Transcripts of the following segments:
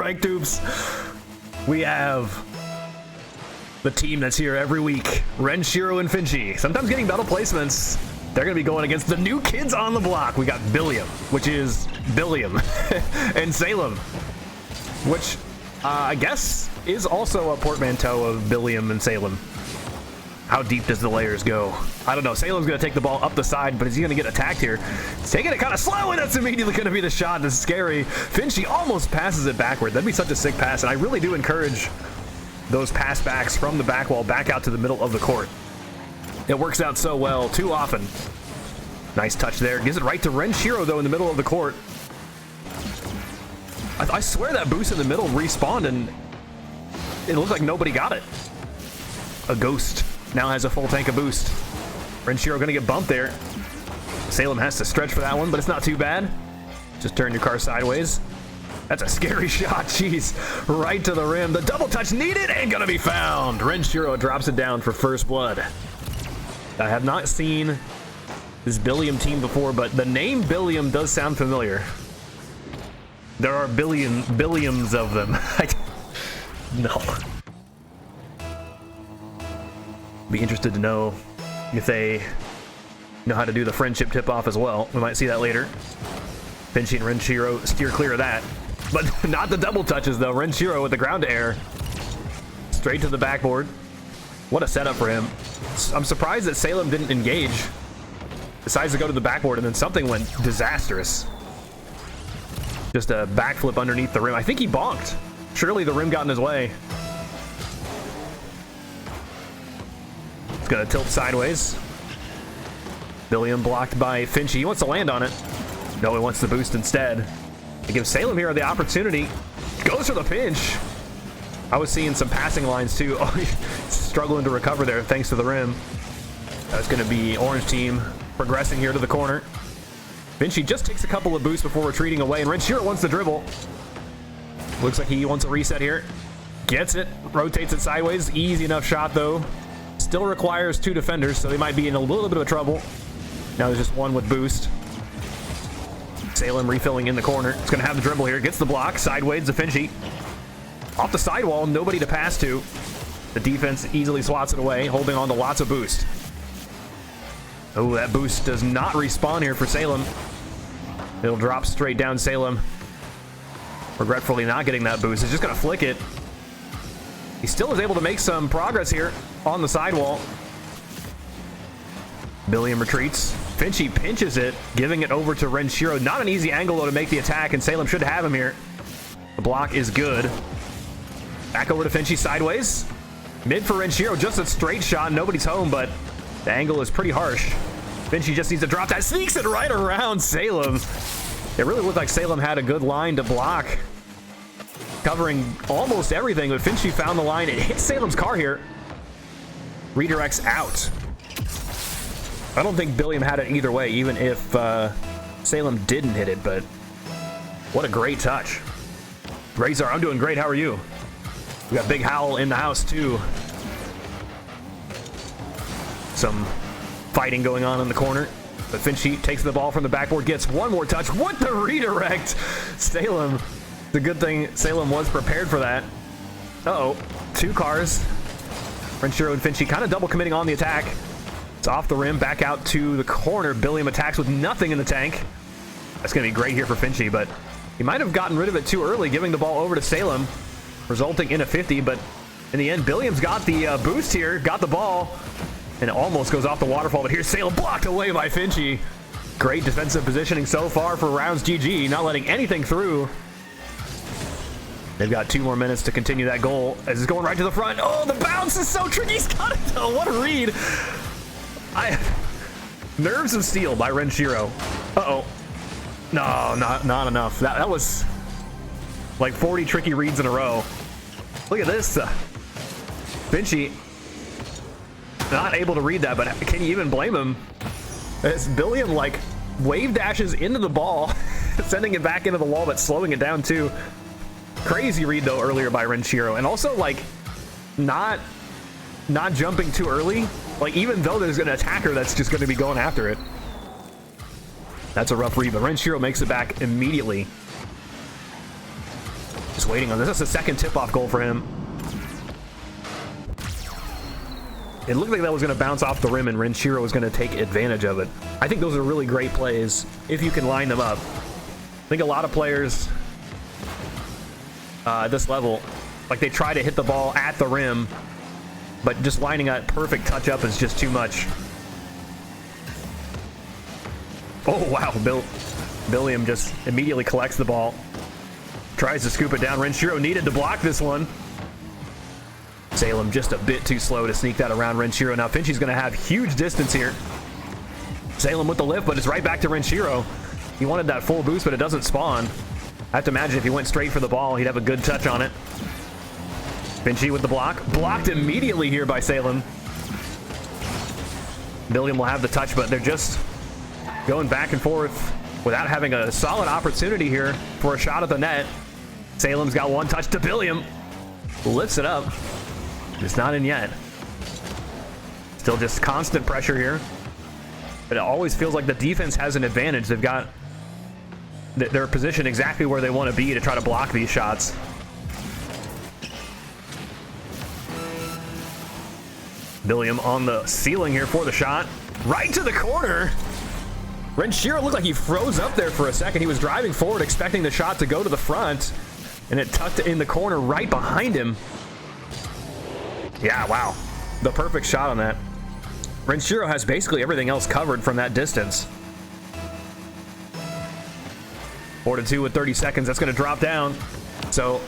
redirect oops. We have the team that's here every week. Renshiro and Finchy. Sometimes getting battle placements. They're going to be going against the new kids on the block. We got Billiam, which is Billiam, and Salem, which I guess is also a portmanteau of Billiam and Salem. How deep does the layers go? I don't know. Salem's going to take the ball up the side, but is he going to get attacked here? He's taking it kind of slow, and that's immediately going to be the shot. That's scary. Finchy almost passes it backward. That'd be such a sick pass, and I really do encourage those pass backs from the back wall back out to the middle of the court. It works out so well too often. Nice touch there. Gives it right to Renshiro, though, in the middle of the court. I swear that boost in the middle respawned, and it looked like nobody got it. A ghost now has a full tank of boost. Renshiro gonna get bumped there. Salem has to stretch for that one, but it's not too bad. Just turn your car sideways. That's a scary shot, jeez. Right to the rim. The double touch needed and gonna be found. Renshiro drops it down for first blood. I have not seen this Billiam team before, but the name Billiam does sound familiar. There are billions of them. No. Be interested to know if they know how to do the friendship tip-off as well. We might see that later. Finchy and Renshiro steer clear of that. But not the double touches, though. Renshiro with the ground to air. Straight to the backboard. What a setup for him. I'm surprised that Salem didn't engage. Decides to go to the backboard, and then something went disastrous. Just a backflip underneath the rim. I think he bonked. Surely the rim got in his way. It's gonna tilt sideways. Billiam blocked by Finchy. He wants to land on it. No, he wants the boost instead. It gives Salem here the opportunity. Goes for the pinch. I was seeing some passing lines too. Oh, he's struggling to recover there thanks to the rim. That's gonna be Orange team progressing here to the corner. Finchy just takes a couple of boosts before retreating away, and Renshiro wants the dribble. Looks like he wants a reset here. Gets it, rotates it sideways. Easy enough shot though. Still requires two defenders, so they might be in a little bit of trouble. Now there's just one with boost. Salem refilling in the corner. It's going to have the dribble here. Gets the block. Sideways to Finchy. Off the sidewall, nobody to pass to. The defense easily swats it away, holding on to lots of boost. Oh, that boost does not respawn here for Salem. It'll drop straight down Salem. Regretfully not getting that boost. It's just going to flick it. He still is able to make some progress here on the sidewall. Billiam retreats. Finchy pinches it, giving it over to Renshiro. Not an easy angle, though, to make the attack, and Salem should have him here. The block is good. Back over to Finchy sideways. Mid for Renshiro, just a straight shot. Nobody's home, but the angle is pretty harsh. Finchy just needs to drop that. Sneaks it right around Salem. It really looked like Salem had a good line to block, covering almost everything, but Finchy found the line. It hit Salem's car here. Redirects out. I don't think Billiam had it either way, even if Salem didn't hit it, but what a great touch. Razor, I'm doing great. How are you? We got Big Howl in the house, too. Some fighting going on in the corner, but Finchy takes the ball from the backboard, gets one more touch. What the redirect? Salem. The good thing Salem was prepared for that. Uh-oh. Two cars. Renshiro and Finchy kind of double committing on the attack. It's off the rim, back out to the corner. Billiam attacks with nothing in the tank. That's going to be great here for Finchy, but he might have gotten rid of it too early, giving the ball over to Salem, resulting in a 50, but in the end, Billiam's got the boost here, got the ball, and it almost goes off the waterfall, but here's Salem blocked away by Finchy. Great defensive positioning so far for Rounds GG, not letting anything through. They've got 2 more minutes to continue that goal as it's going right to the front. Oh, the bounce is so tricky. He's got it though. What a read. Nerves of steel by Renshiro. Uh-oh. No, not enough. That was like 40 tricky reads in a row. Look at this. Finchy not able to read that, but can you even blame him? As Billiam like wave dashes into the ball, sending it back into the wall, but slowing it down too. Crazy read though earlier by Renshiro, and also like not jumping too early. Like even though there's an attacker that's just going to be going after it. That's a rough read, but Renshiro makes it back immediately. Just waiting on this. This is the second tip-off goal for him. It looked like that was going to bounce off the rim and Renshiro was going to take advantage of it. I think those are really great plays if you can line them up. I think a lot of players at this level, like they try to hit the ball at the rim, but just lining a perfect touch-up is just too much. Oh, wow. Billiam just immediately collects the ball. Tries to scoop it down. Renshiro needed to block this one. Salem just a bit too slow to sneak that around Renshiro. Now Finchie's going to have huge distance here. Salem with the lift, but it's right back to Renshiro. He wanted that full boost, but it doesn't spawn. I have to imagine if he went straight for the ball, he'd have a good touch on it. Finchie with the block. Blocked immediately here by Salem. Billiam will have the touch, but they're just going back and forth without having a solid opportunity here for a shot at the net. Salem's got one touch to Billiam. Lifts it up. It's not in yet. Still just constant pressure here. But it always feels like the defense has an advantage. They've got their position exactly where they want to be to try to block these shots. Billiam on the ceiling here for the shot. Right to the corner. Renshiro looked like he froze up there for a second. He was driving forward expecting the shot to go to the front, and it tucked in the corner right behind him. Yeah, wow. The perfect shot on that. Renshiro has basically everything else covered from that distance. 4-2 with 30 seconds. That's going to drop down. So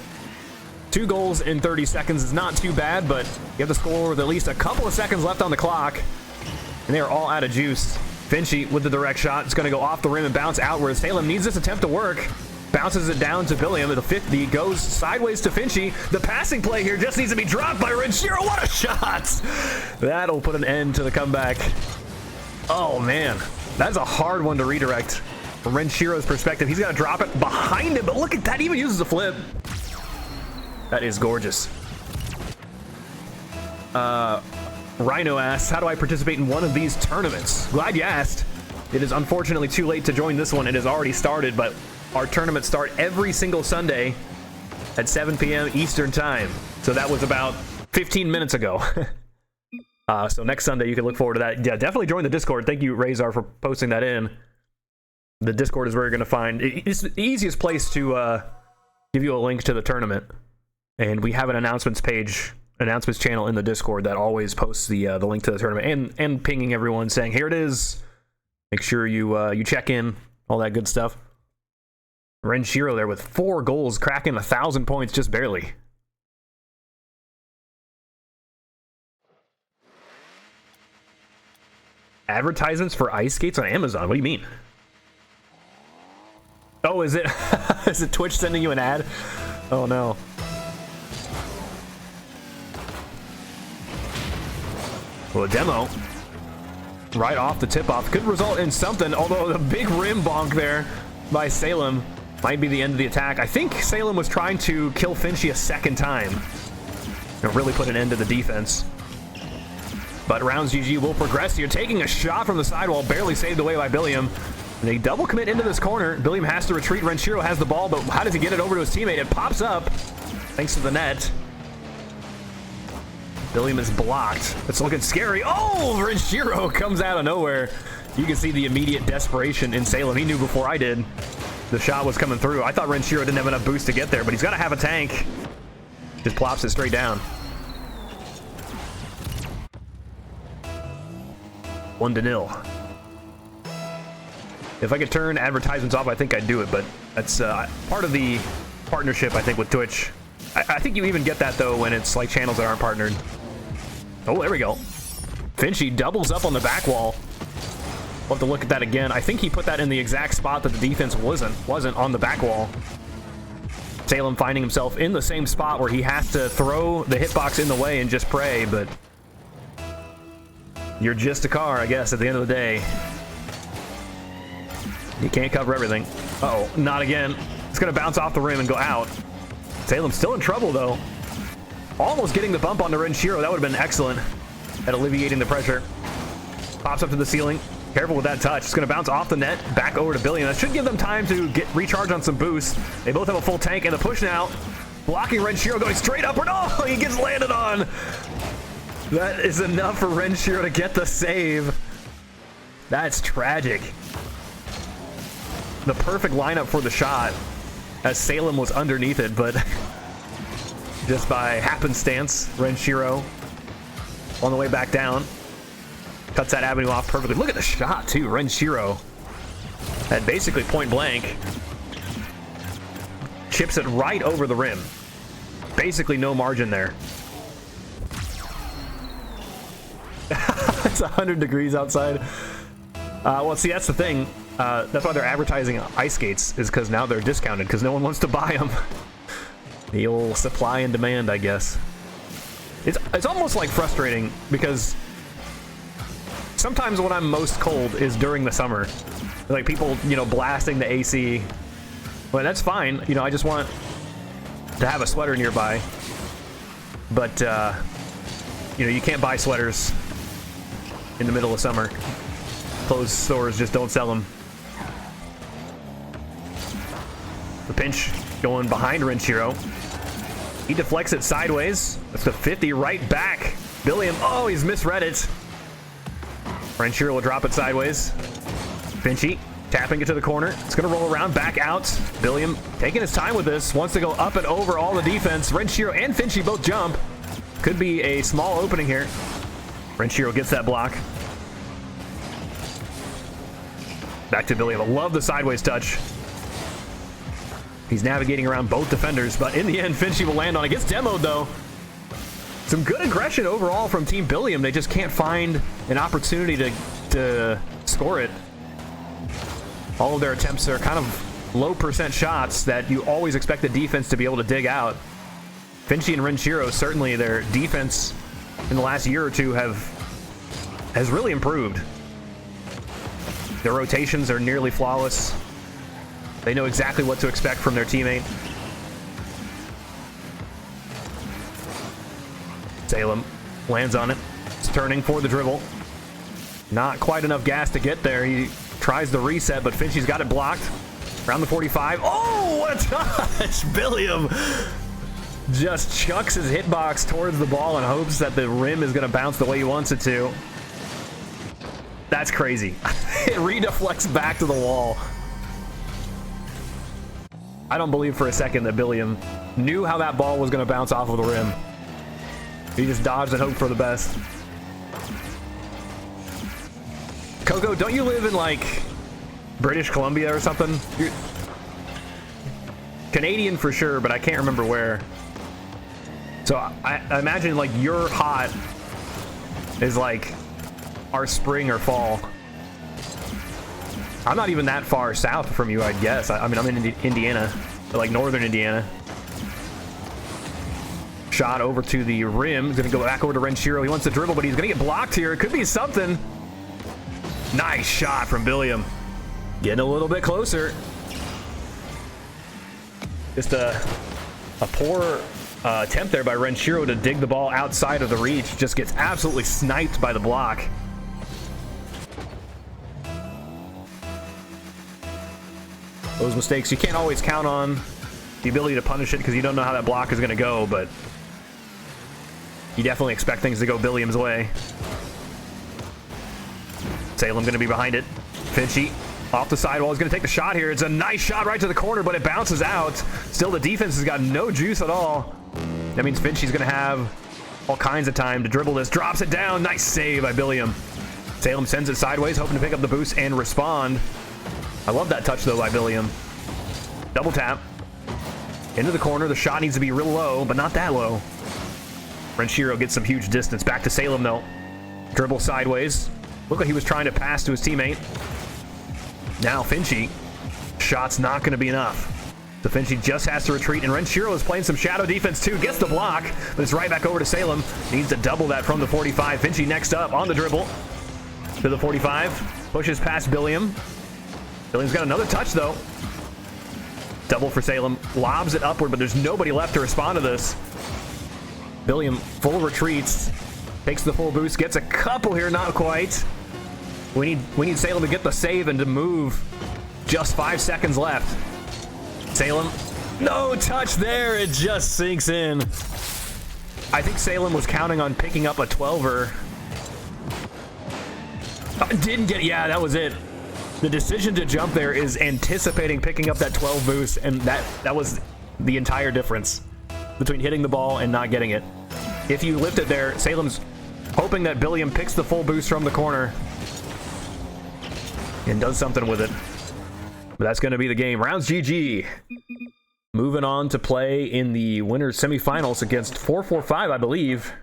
2 goals in 30 seconds is not too bad, but you have to score with at least a couple of seconds left on the clock. And they are all out of juice. Finchie with the direct shot. It's going to go off the rim and bounce outward. Salem needs this attempt to work. Bounces it down to Billiam at the 50. Goes sideways to Finchie. The passing play here just needs to be dropped by Renshiro. What a shot! That'll put an end to the comeback. Oh, man. That's a hard one to redirect. From Renshiro's perspective, he's got to drop it behind him. But look at that. He even uses a flip. That is gorgeous. Rhino asks, how do I participate in one of these tournaments? Glad you asked. It is unfortunately too late to join this one. It has already started, but our tournaments start every single Sunday at 7 p.m. Eastern Time. So that was about 15 minutes ago. So next Sunday, you can look forward to that. Yeah, definitely join the Discord. Thank you, Razor, for posting that in. The Discord is where you're going to find... It's the easiest place to give you a link to the tournament. And we have an announcements page, announcements channel in the Discord that always posts the link to the tournament. And pinging everyone saying, here it is. Make sure you check in, all that good stuff. Renshiro there with 4 goals, cracking 1,000 points just barely. Advertisements for ice skates on Amazon? What do you mean? Oh, is it is it Twitch sending you an ad? Oh no. Well, a demo right off the tip-off could result in something, although the big rim bonk there by Salem might be the end of the attack. I think Salem was trying to kill Finchie a second time and really put an end to the defense. But Rounds GG will progress here, taking a shot from the sidewall, barely saved away by Billiam. And they double commit into this corner. Billiam has to retreat. Renshiro has the ball, but how does he get it over to his teammate? It pops up thanks to the net. Billiam is blocked. It's looking scary. Oh, Renshiro comes out of nowhere. You can see the immediate desperation in Salem. He knew before I did the shot was coming through. I thought Renshiro didn't have enough boost to get there, but he's got to have a tank. Just plops it straight down. 1-0. If I could turn advertisements off, I think I'd do it, but that's part of the partnership, I think, with Twitch. I think you even get that, though, when it's like channels that aren't partnered. Oh, there we go. Finchie doubles up on the back wall. We'll have to look at that again. I think he put that in the exact spot that the defense wasn't on the back wall. Salem finding himself in the same spot where he has to throw the hitbox in the way and just pray, but you're just a car, I guess, at the end of the day. You can't cover everything. Uh-oh, not again. It's going to bounce off the rim and go out. Salem's still in trouble, though. Almost getting the bump onto Renshiro. That would have been excellent at alleviating the pressure. Pops up to the ceiling. Careful with that touch. It's going to bounce off the net, back over to Billiam. That should give them time to get recharge on some boost. They both have a full tank, and the push now. Blocking Renshiro, going straight upward. Oh, he gets landed on. That is enough for Renshiro to get the save. That's tragic. The perfect lineup for the shot, as Salem was underneath it, but just by happenstance, Renshiro on the way back down. Cuts that avenue off perfectly. Look at the shot, too. Renshiro at basically point blank. Chips it right over the rim. Basically no margin there. It's 100 degrees outside. Well, see, that's the thing. That's why they're advertising ice skates, is because now they're discounted, because no one wants to buy them. The old supply and demand, I guess. It's almost like frustrating, because sometimes when I'm most cold is during the summer. Like people, you know, blasting the AC. Well, that's fine. You know, I just want to have a sweater nearby. But, you know, you can't buy sweaters in the middle of summer. Clothes stores just don't sell them. The pinch going behind Renshiro. He deflects it sideways. That's the 50 right back. Billiam, oh, he's misread it. Renshiro will drop it sideways. Finchy tapping it to the corner. It's going to roll around, back out. Billiam taking his time with this. Wants to go up and over all the defense. Renshiro and Finchy both jump. Could be a small opening here. Renshiro gets that block. Back to Billiam. I love the sideways touch. He's navigating around both defenders, but in the end, Finchy will land on it. Gets demoed, though. Some good aggression overall from Team Billiam. They just can't find an opportunity to score it. All of their attempts are kind of low percent shots that you always expect the defense to be able to dig out. Finchy and Renshiro, certainly their defense in the last year or two has really improved. Their rotations are nearly flawless. They know exactly what to expect from their teammate. Salem lands on it. It's turning for the dribble. Not quite enough gas to get there. He tries the reset, but Finchy's got it blocked. Around the 45. Oh, what a touch! Billiam just chucks his hitbox towards the ball and hopes that the rim is going to bounce the way he wants it to. That's crazy. It redeflects back to the wall. I don't believe for a second that Billiam knew how that ball was going to bounce off of the rim. He just dodged and hoped for the best. Coco, don't you live in, like, British Columbia or something? You're Canadian for sure, but I can't remember where. So I imagine, like, your hot is, like, our spring or fall. I'm not even that far south from you, I guess. I mean, I'm in Indiana, like northern Indiana. Shot over to the rim. He's going to go back over to Renshiro. He wants to dribble, but he's going to get blocked here. It could be something. Nice shot from Billiam. Getting a little bit closer. Just a poor attempt there by Renshiro to dig the ball outside of the reach. Just gets absolutely sniped by the block. Those mistakes, you can't always count on the ability to punish it because you don't know how that block is going to go, but you definitely expect things to go Billiam's way. Salem going to be behind it. Finchy off the sidewall is going to take the shot here. It's a nice shot right to the corner, but it bounces out. Still, the defense has got no juice at all. That means Finchy's going to have all kinds of time to dribble this. Drops it down. Nice save by Billiam. Salem sends it sideways, hoping to pick up the boost and respond. I love that touch, though, by Billiam. Double tap. Into the corner. The shot needs to be real low, but not that low. Renshiro gets some huge distance. Back to Salem, though. Dribble sideways. Looked like he was trying to pass to his teammate. Now Finchy. Shot's not going to be enough. So Finchy just has to retreat, and Renshiro is playing some shadow defense, too. Gets the block, but it's right back over to Salem. Needs to double that from the 45. Finchy next up on the dribble. To the 45. Pushes past Billiam. Billiam's got another touch, though. Double for Salem. Lobs it upward, but there's nobody left to respond to this. Billiam full retreats. Takes the full boost. Gets a couple here, not quite. We need Salem to get the save and to move. Just 5 seconds left. Salem, no touch there. It just sinks in. I think Salem was counting on picking up a 12er. Didn't get, yeah, that was it. The decision to jump there is anticipating picking up that 12 boost, and that was the entire difference between hitting the ball and not getting it. If you lift it there, Salem's hoping that Billiam picks the full boost from the corner and does something with it. But that's going to be the game. Rounds GG. Moving on to play in the winners semifinals against 445, I believe.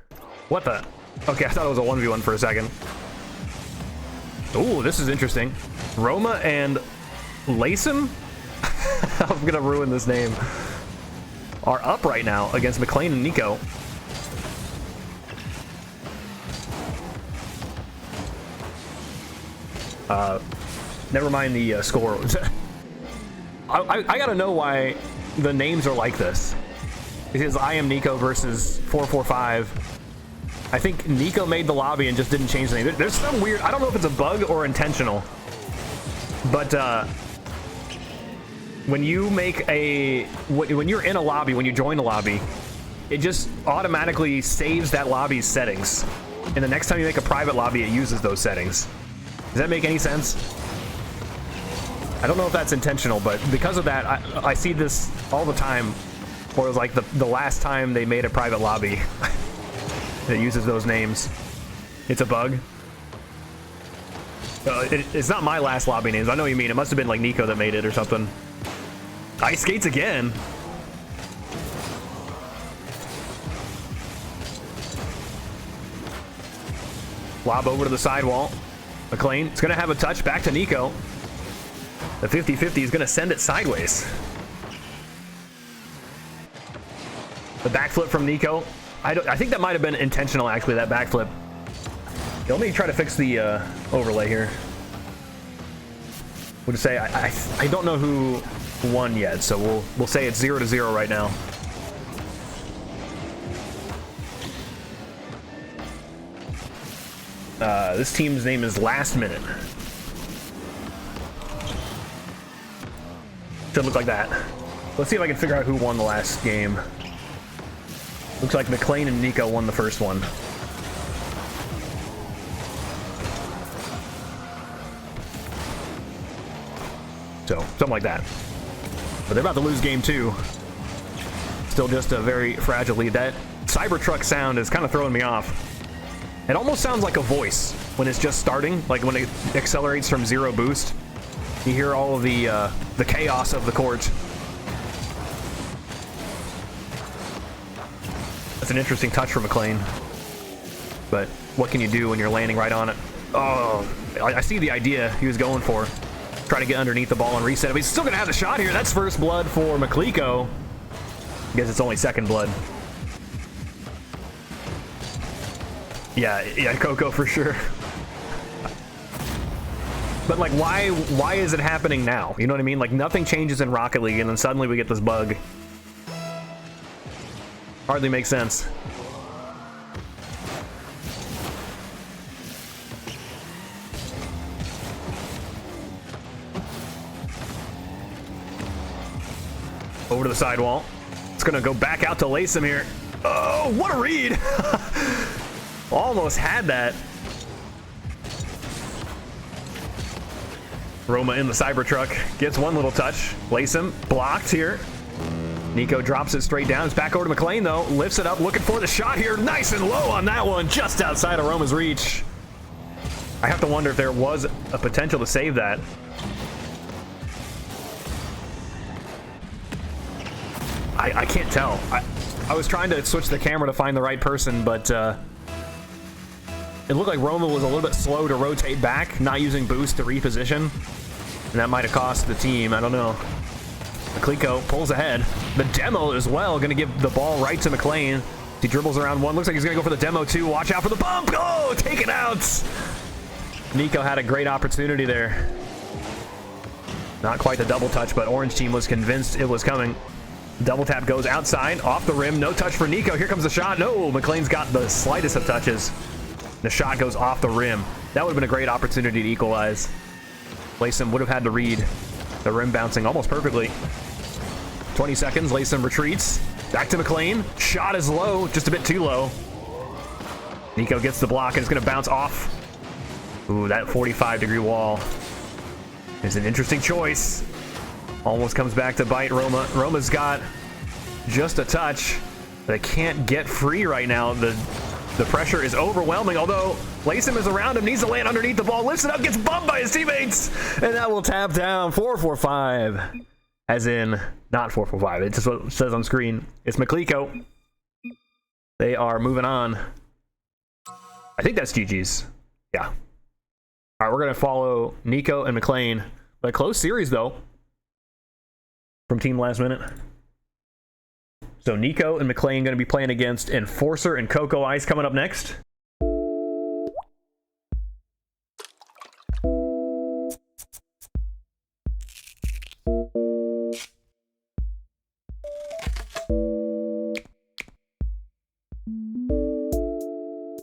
What the? Okay, I thought it was a 1v1 for a second. Ooh, this is interesting. Roma and Laysom? I'm going to ruin this name. Are up right now against McLean and Nico. Never mind the score. I gotta know why the names are like this. Because I am Nico versus 445. I think Nico made the lobby and just didn't change the name. There's some weird, I don't know if it's a bug or intentional, but when you make a, when you're in a lobby, when you join a lobby, it just automatically saves that lobby's settings. And the next time you make a private lobby, it uses those settings. Does that make any sense? I don't know if that's intentional, but because of that, I see this all the time. Or it was like the last time they made a private lobby that uses those names. It's a bug. It's not my last lobby names. I know what you mean. It must have been like Nico that made it or something. Ice skates again. Lob over to the sidewall. McLean is going to have a touch back to Nico. The 50-50 is going to send it sideways. The backflip from Nico. I think that might have been intentional, actually, that backflip. Let me try to fix the overlay here. We'll just say I don't know who won yet, so we'll say it's 0-0 right now. This team's name is Last Minute. Should look like that. Let's see if I can figure out who won the last game. Looks like McLean and Nico won the first one. So, something like that. But they're about to lose game 2. Still just a very fragile lead. That Cybertruck sound is kind of throwing me off. It almost sounds like a voice when it's just starting, like when it accelerates from 0 boost. You hear all of the chaos of the court. That's an interesting touch from McLean. But what can you do when you're landing right on it? Oh, I see the idea he was going for. Try to get underneath the ball and reset it. But he's still going to have the shot here. That's first blood for McLeco. I guess it's only second blood. Yeah, Coco for sure. But like, why is it happening now? You know what I mean? Like, nothing changes in Rocket League, and then suddenly we get this bug. Hardly makes sense. Over to the sidewall. It's gonna go back out to Laysom here. Oh, what a read! Almost had that. Roma in the Cybertruck gets one little touch. Laysom blocked here. Nico drops it straight down. It's back over to McLean though. Lifts it up, looking for the shot here. Nice and low on that one, just outside of Roma's reach. I have to wonder if there was a potential to save that. I can't tell. I was trying to switch the camera to find the right person, but it looked like Roma was a little bit slow to rotate back, not using boost to reposition. And that might have cost the team, I don't know. McLeco pulls ahead. The demo as well, gonna give the ball right to McLean. He dribbles around one, looks like he's gonna go for the demo too. Watch out for the bump, oh, taken out. Nico had a great opportunity there. Not quite the double touch, but Orange team was convinced it was coming. Double tap goes outside, off the rim, no touch for Nico. Here comes the shot. No, McLean's got the slightest of touches. The shot goes off the rim. That would have been a great opportunity to equalize. Laysom would have had to read the rim bouncing almost perfectly. 20 seconds, Laysom retreats. Back to McLean. Shot is low, just a bit too low. Nico gets the block and it's going to bounce off. Ooh, that 45-degree wall is an interesting choice. Almost comes back to bite Roma. Roma's got just a touch. They can't get free right now. The pressure is overwhelming, although Laysom is around him, needs to land underneath the ball, lifts it up, gets bumped by his teammates, and that will tap down. 4-4-5. As in, not 4-4-5. It's just what it says on screen. It's McLeco. They are moving on. I think that's GG's. Yeah. All right, we're going to follow Nico and McLean. But a close series, though, from Team Last Minute. So Nico and McLean going to be playing against Enforcer and Coco Ice coming up next.